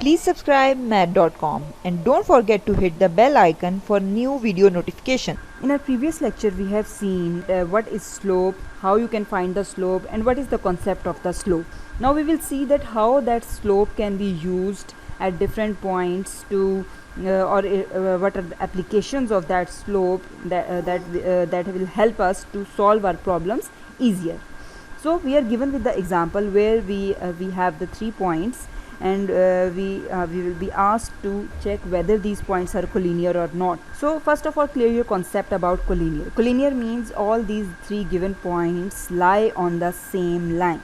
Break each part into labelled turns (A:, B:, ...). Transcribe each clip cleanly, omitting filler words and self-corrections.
A: Please subscribe math.com and don't forget to hit the bell icon for new video notification.
B: In our previous lecture we have seen what is slope, how you can find the slope, and what is the concept of the slope. Now we will see that how that slope can be used at different points to what are the applications of that slope that will help us to solve our problems easier. So we are given with the example where we have the 3 points, and we will be asked to check whether these points are collinear or not. So first of all, clear your concept about collinear. Collinear means all these 3 given points lie on the same line.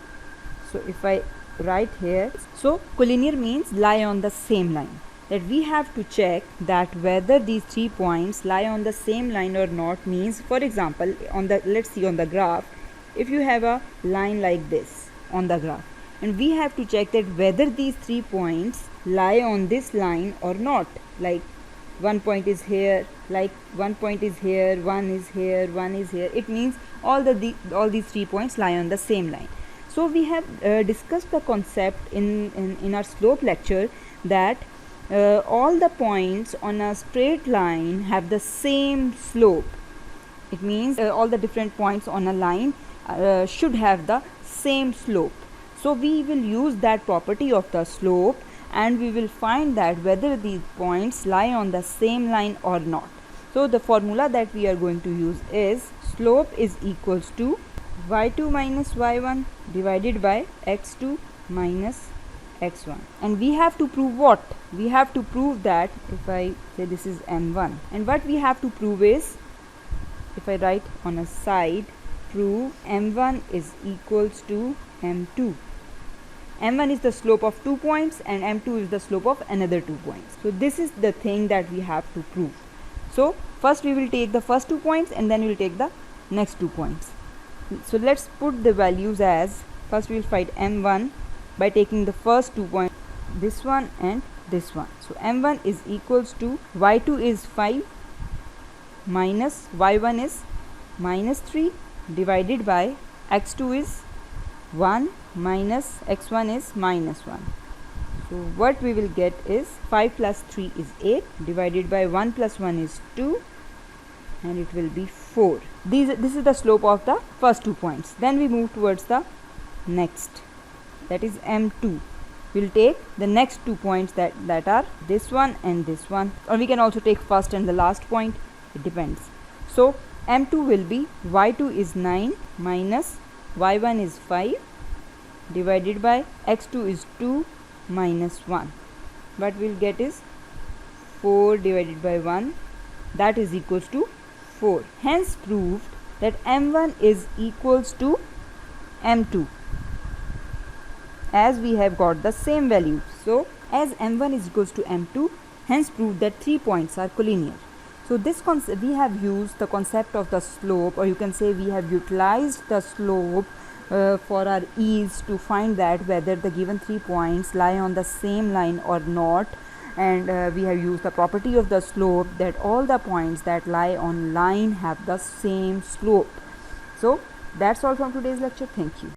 B: So if I write here, so collinear means lie on the same line, that we have to check that whether these 3 points lie on the same line or not. Means, for example, on the, let's see on the graph, if you have a line like this on the graph, and we have to check that whether these 3 points lie on this line or not. Like one point is here, like one point is here, one is here, one is here. It means all these 3 points lie on the same line. So we have discussed the concept in our slope lecture that all the points on a straight line have the same slope. It means all the different points on a line should have the same slope. So we will use that property of the slope, and we will find that whether these points lie on the same line or not. So the formula that we are going to use is slope is equals to y2 minus y1 divided by x2 minus x1. And we have to prove what? We have to prove that, if I say this is m1, and what we have to prove is, if I write on a side, prove m1 is equals to m2. m1 is the slope of 2 points and m2 is the slope of another 2 points. So this is the thing that we have to prove. So first we will take the first 2 points and then we will take the next 2 points. So let's put the values as, first we will find m1 by taking the first 2 points, this one and this one. So m1 is equals to y2 is 5 minus y1 is minus 3 divided by x2 is 1 minus x1 is minus 1. So what we will get is 5 plus 3 is 8 divided by 1 plus 1 is 2, and it will be 4. This is the slope of the first 2 points. Then we move towards the next, that is m2. We will take the next 2 points that are this one and this one, or we can also take first and the last point, it depends. So m2 will be y2 is 9 minus y1 is 5 divided by x2 is 2 minus 1. What we will get is 4 divided by 1, that is equals to 4. Hence proved that m1 is equals to m2, as we have got the same value. So as m1 is equals to m2, hence proved that 3 points are collinear. So this concept, we have used the concept of the slope, or you can say we have utilized the slope for our ease to find that whether the given 3 points lie on the same line or not. And we have used the property of the slope, that all the points that lie on line have the same slope. So that's all from today's lecture. Thank you.